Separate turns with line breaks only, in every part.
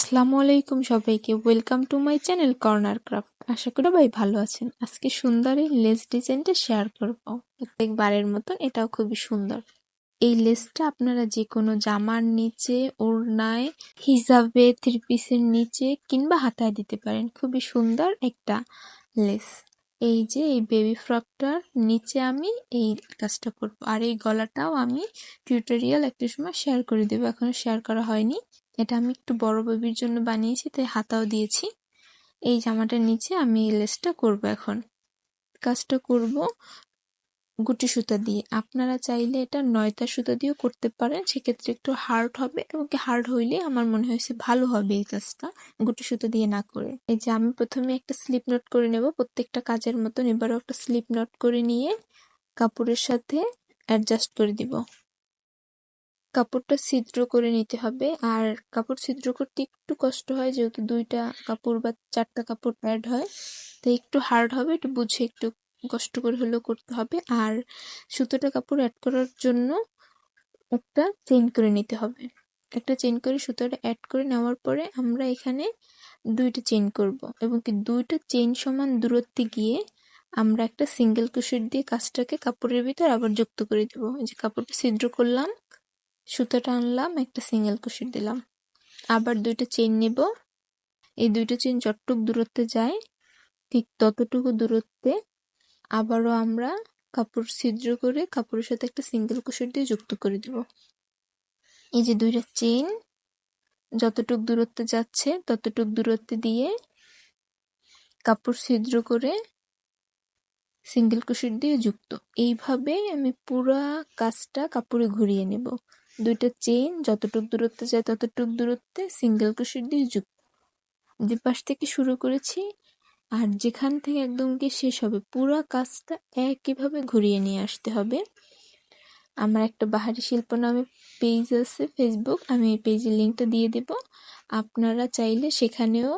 আসসালামু আলাইকুম সবাইকে, welcome to my channel corner craft. আশা করি ভাই ভালো আছেন। আজকে সুন্দর এই লেস ডিজাইনটা শেয়ার করব। প্রত্যেকবারের মতন এটাও খুবই সুন্দর। এই লেসটা আপনারা যে কোনো জামার নিচে, ওড়নায়, হিজাবে, থ্রি পিসের নিচে কিংবা হাতায় দিতে পারেন। খুবই সুন্দর একটা লেস। এই যে এই বেবি ফ্রকটার নিচে আমি এই কাজটা করব, আর এই গলাটাও আমি টিউটোরিয়াল একটা সময় শেয়ার করে দেবো, এখনো শেয়ার করা হয়নি। এটা আমি একটু বড় বেবির জন্য বানিয়েছি, তাই হাতাও দিয়েছি। এই জামাটার নিচে আমি এই লেসটা করব। এখন কাজটা করব গুটি সুতা দিয়ে। আপনারা চাইলে এটা নয়তা সুতা দিয়েও করতে পারেন, সেক্ষেত্রে একটু হার্ড হবে, এবং কি হার্ড হইলে আমার মনে হয়েছে ভালো হবে এই কাজটা গুটি সুতা দিয়ে না করে। এই যে আমি প্রথমে একটা স্লিপ নট করে নেব প্রত্যেকটা কাজের মতন। এবারও একটা স্লিপ নট করে নিয়ে কাপড়ের সাথে অ্যাডজাস্ট করে দিব। কাপড়টা ছিদ্র করে নিতে হবে, আর কাপড় ছিদ্র করতে একটু কষ্ট হয়, যেহেতু দুইটা কাপড় বা চারটা কাপড় অ্যাড হয়, তাই একটু হার্ড হবে, একটু বুঝে একটু কষ্ট করে হলেও করতে হবে। আর সুতোটা কাপড় অ্যাড করার জন্য একটা চেইন করে নিতে হবে। একটা চেইন করে সুতোটা অ্যাড করে নেওয়ার পরে আমরা এখানে দুইটা চেইন করব, এবং কি দুইটা চেইন সমান দূরত্বে গিয়ে আমরা একটা সিঙ্গেল ক্রোশেট দিয়ে কাজটাকে কাপড়ের ভিতর আবার যুক্ত করে দেবো। এই যে কাপড়টা ছিদ্র করলাম, সুতাটা আনলাম, একটা সিঙ্গেল ক্রোশেট দিলাম, আবার দুইটা চেইন নেব। এই দুইটা চেইন যতটুকু দূরত্বে যায় ঠিক ততটুকু দূরত্বে আবারও আমরা কাপড় ছিদ্র করে কাপড়ের সাথে একটা সিঙ্গেল ক্রোশেট দিয়ে যুক্ত করে দেব। এই যে দুইটা চেইন যতটুক দূরত্বে যাচ্ছে ততটুক দূরত্বে দিয়ে কাপড় ছিদ্র করে সিঙ্গেল ক্রোশেট দিয়ে যুক্ত। এইভাবে আমি পুরা কাজটা কাপড়ে ঘুরিয়ে নেব। দুইটা চেইন যতটুক দূরত্বে যায় ততটুক দূরত্বে সিঙ্গেল ক্রোশেট দিয়ে যুক্ত। যে পাশ থেকে শুরু করেছি আর যেখান থেকে একদম গিয়ে শেষ হবে, পুরা কাজটা একইভাবে ঘুরিয়ে নিয়ে আসতে হবে। আমার একটা বাহারি শিল্প নামে পেজ আছে ফেসবুক, আমি এই পেজের লিঙ্কটা দিয়ে দেব। আপনারা চাইলে সেখানেও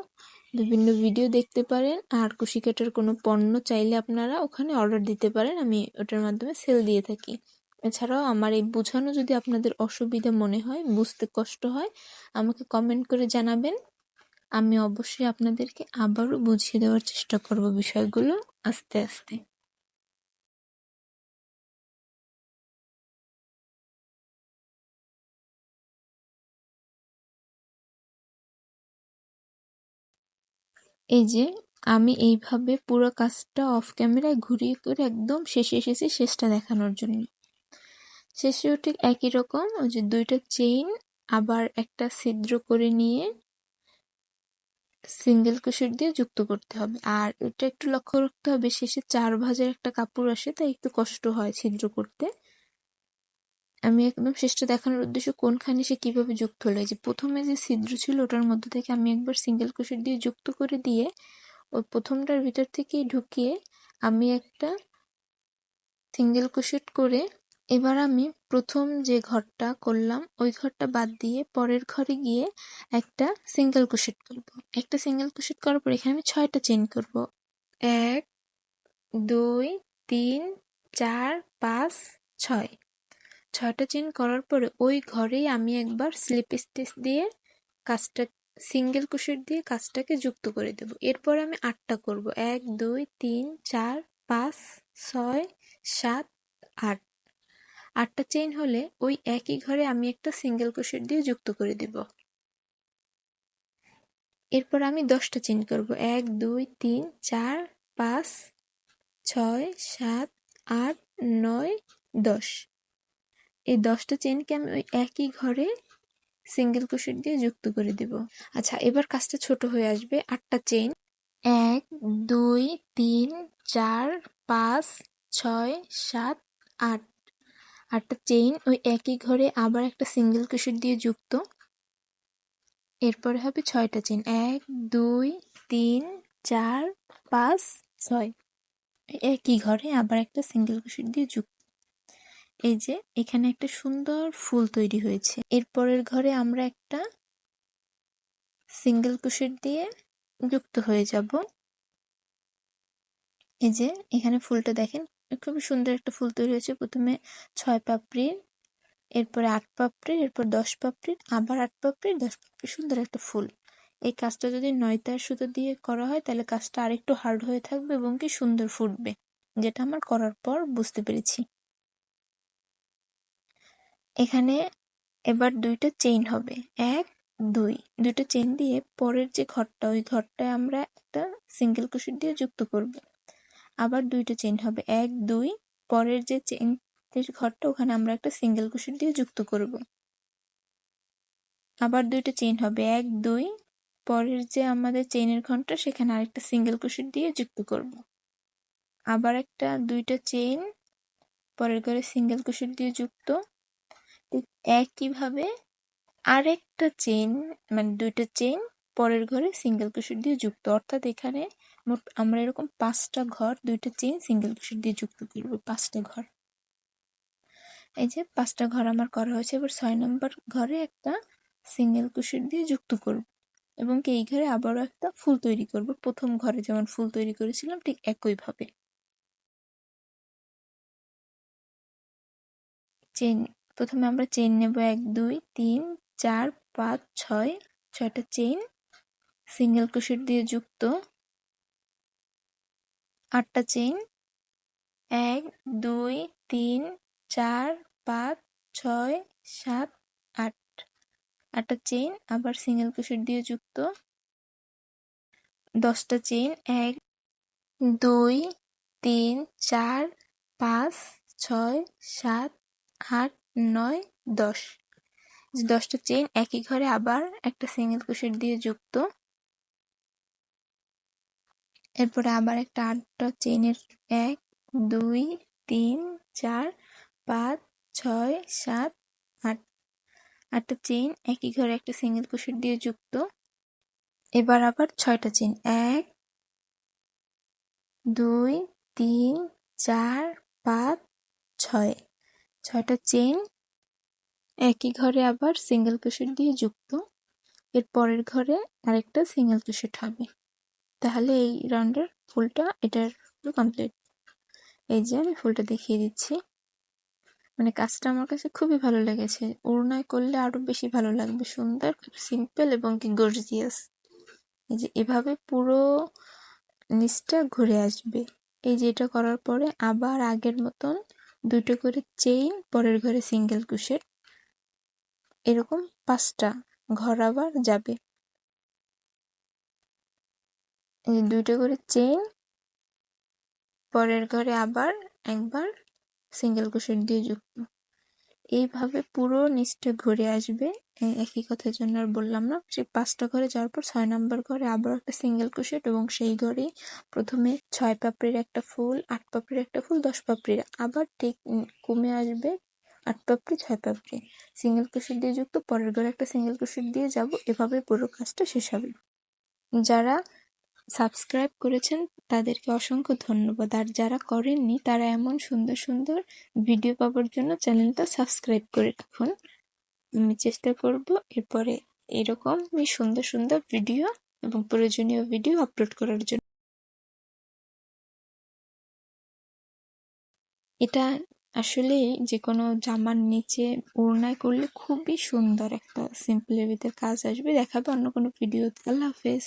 বিভিন্ন ভিডিও দেখতে পারেন, আর কুশি কাটার কোনো পণ্য চাইলে আপনারা ওখানে অর্ডার দিতে পারেন, আমি ওটার মাধ্যমে সেল দিয়ে থাকি। এছাড়াও আমার এই বোঝানো যদি আপনাদের অসুবিধা মনে হয়, বুঝতে কষ্ট হয়, আমাকে কমেন্ট করে জানাবেন। আমি অবশ্যই আপনাদেরকে আবারও বুঝিয়ে দেওয়ার চেষ্টা করব বিষয়গুলো আস্তে আস্তে। এই যে আমি এইভাবে পুরো কাজটা অফ ক্যামেরায় ঘুরিয়ে করে একদম শেষে এসেছি, শেষটা দেখানোর জন্য। শেষেও ঠিক একই রকম, ওই যে দুইটা চেইন আবার একটা ছিদ্র করে নিয়ে সিঙ্গেল ক্রোশেট দিয়ে যুক্ত করতে হবে। আর এটা একটু লক্ষ্য রাখতে হবে, শেষে 4 ভাঁজের একটা কাপড় আসে, তাই একটু কষ্ট হয় ছিদ্র করতে। আমি একদম শেষটা দেখানোর উদ্দেশ্য কোনখানে সে কিভাবে যুক্ত হলো। এই যে প্রথমে যে ছিদ্র ছিল ওটার মধ্যে থেকে আমি একবার সিঙ্গেল ক্রোশেট দিয়ে যুক্ত করে দিয়ে ওই প্রথমটার ভিতর থেকেই ঢুকিয়ে আমি একটা সিঙ্গেল ক্রোশেট করে এবার আমি প্রথম যে ঘরটা করলাম ওই ঘরটা বাদ দিয়ে পরের ঘরে গিয়ে একটা সিঙ্গেল ক্রোশেট করব। একটা সিঙ্গেল ক্রোশেট করার পর এখানে আমি 6টা চেইন করব। 1 2 3 4 5 6। 6টা চেইন করার পরে ওই ঘরেই আমি একবার স্লিপ স্টিচ দিয়ে কাজটা সিঙ্গেল ক্রোশেট দিয়ে কাজটাকে যুক্ত করে দেব। এরপরে আমি 8টা করব। 1 2 3 4 5 6 7 8। 8টা চেইন হলে ওই একই ঘরে আমি একটা সিঙ্গেল ক্রোশেট দিয়ে যুক্ত করে দেব। এরপর আমি 10টা চেইন করব। 1 2 3 4 5 6 7 8 9 10। এই 10টা চেইনকে আমি ওই একই ঘরে সিঙ্গেল ক্রোশেট দিয়ে যুক্ত করে দেব। আচ্ছা, এবার কাজটা ছোট হয়ে আসবে। 8টা চেইন, 1 2 3 4 5 6 7 8। 8টা চেইন ওই একই ঘরে আবার একটা সিঙ্গেল ক্রোশেট দিয়ে যুক্ত। এরপরে হবে 6টা চেইন, 1 2 3 4 5 6। একই ঘরে আবার একটা সিঙ্গেল ক্রোশেট দিয়ে যুক্ত। এই যে এখানে একটা সুন্দর ফুল তৈরি হয়েছে। এরপরের ঘরে আমরা একটা সিঙ্গেল ক্রোশেট দিয়ে যুক্ত হয়ে যাব। এই যে এখানে ফুলটা দেখেন, খুবই সুন্দর একটা ফুল তৈরি হয়েছে। প্রথমে 6 পাপড়ির, এরপরে 8 পাপড়ির, এরপর 10 পাপড়ির, আবার 8 পাপড়ির, 10 পাপড়ির, সুন্দর একটা ফুল। এই কাজটা যদি 9 তার সুতো দিয়ে করা হয় তাহলে কাজটা আরেকটু হার্ড হয়ে থাকবে এবং কি সুন্দর ফুটবে, যেটা আমার করার পর বুঝতে পেরেছি। এখানে এবার 2টা চেইন হবে, 1 2, 2টা চেইন দিয়ে পরের যে ঘরটা ওই ঘরটায় আমরা একটা সিঙ্গেল ক্রোশেট দিয়ে যুক্ত করব। আবার 2টা চেইন হবে, 1 2, পরের যে চেইনের ঘরটা ওখানে আমরা একটা সিঙ্গেল ক্রোশেট দিয়ে যুক্ত করব। আবার 2টা চেইন হবে, 1 2, পরের যে আমাদের চেইনের ঘরটা সেখানে আরেকটা সিঙ্গেল ক্রোশেট দিয়ে যুক্ত করব। আবার একটা 2টা চেইন, পরের ঘরে সিঙ্গেল ক্রোশেট দিয়ে যুক্ত। ঠিক একইভাবে আরেকটা চেইন, মানে 2টা চেইন, পরের ঘরে সিঙ্গেল ক্রোশেট দিয়ে যুক্ত। অর্থাৎ এখানে মোট আমরা এরকম 5টা ঘর 2টা চেইন সিঙ্গেল ক্রোশেট দিয়ে যুক্ত করব, 5টা ঘর। এই যে 5টা ঘর আমার করা হয়েছে। এবার 6 নম্বর ঘরে একটা সিঙ্গেল ক্রোশেট দিয়ে যুক্ত করব এবং এই ঘরে আবারও একটা ফুল তৈরি করব। প্রথম ঘরে যেমন ফুল তৈরি করেছিলাম ঠিক একইভাবে। চেইন, প্রথমে আমরা চেইন নেব 1 2 3 4 5 6, 6টা চেইন সিঙ্গেল ক্রোশেট দিয়ে যুক্ত। 8টা চেইন, 1 2 3 4 5 6 7 8, 8টা চেইন আবার সিঙ্গেল ক্রোশেট দিয়ে যুক্ত। 10টা চেইন, 1 2 3 4 5 6 7 8 9 10, 10টা চেইন একই ঘরে আবার একটা সিঙ্গেল ক্রোশেট দিয়ে যুক্ত। এরপরে আবার একটা 8টা চেইনের 1 2 3 4 5 6 7 8, 8টা চেইন একই ঘরে একটা সিঙ্গেল ক্রোশেট দিয়ে যুক্ত। এবার আবার 6টা চেইন, 1 2 3 4 5 6, 6টা চেইন একই ঘরে আবার সিঙ্গেল ক্রোশেট দিয়ে যুক্ত। এর পরের ঘরে আরেকটা সিঙ্গেল ক্রোশেট হবে। তাহলে এই রাউন্ডের ফুলটা এটার কমপ্লিট। এই যে আমি ফুলটা দেখিয়ে দিচ্ছি। মানে কাজটা আমার কাছে খুবই ভালো লেগেছে, ওড়নায় করলে আরো বেশি ভালো লাগবে, সুন্দর, খুব সিম্পল এবং কি গর্জিয়াস। এই যে এভাবে পুরো নিচটা ঘুরে আসবে। এই যে এটা করার পরে আবার আগের মতন 2টো করে চেইন, পরের ঘরে সিঙ্গেল ক্রোশেট, এরকম 5টা ঘর আবার যাবে। এই 2টো করে চেইন, পরের ঘরে আবার একবার সিঙ্গেল ক্রোশেট দিয়ে যুক্ত। এইভাবে পুরো নিচটা ঘুরে আসবে। একই কথার জন্য আর বললাম না। সেই 5টা ঘরে যাওয়ার পর 6 নম্বর ঘরে আবার একটা সিঙ্গেল ক্রোশেট এবং সেই ঘরেই প্রথমে 6 পাপড়ির একটা ফুল, 8 পাপড়ির একটা ফুল, 10 পাপড়ির, আবার ঠিক কমে আসবে 8 পাপড়ি 6 পাপড়ি, সিঙ্গেল ক্রোশেট দিয়ে যুক্ত, পরের ঘরে একটা সিঙ্গেল ক্রোশেট দিয়ে যাব। এভাবে পুরো কাজটা শেষ হবে। যারা সাবস্ক্রাইব করেছেন তাদেরকে অসংখ্য ধন্যবাদ, আর যারা করেননি তারা এমন সুন্দর সুন্দর ভিডিও পাওয়ার জন্য চ্যানেলটা সাবস্ক্রাইব করে রাখুন। আমি চেষ্টা করব এরপরে এরকমই সুন্দর সুন্দর ভিডিও এবং প্রয়োজনীয় ভিডিও আপলোড করার জন্য। এটা আসলে যে কোনো জামার নিচে ওড়নায় করলে খুবই সুন্দর একটা সিম্পলের ভিতরে কাজ আসবে। দেখাবো অন্য কোনো ভিডিওতে। আল্লাহ হাফেজ।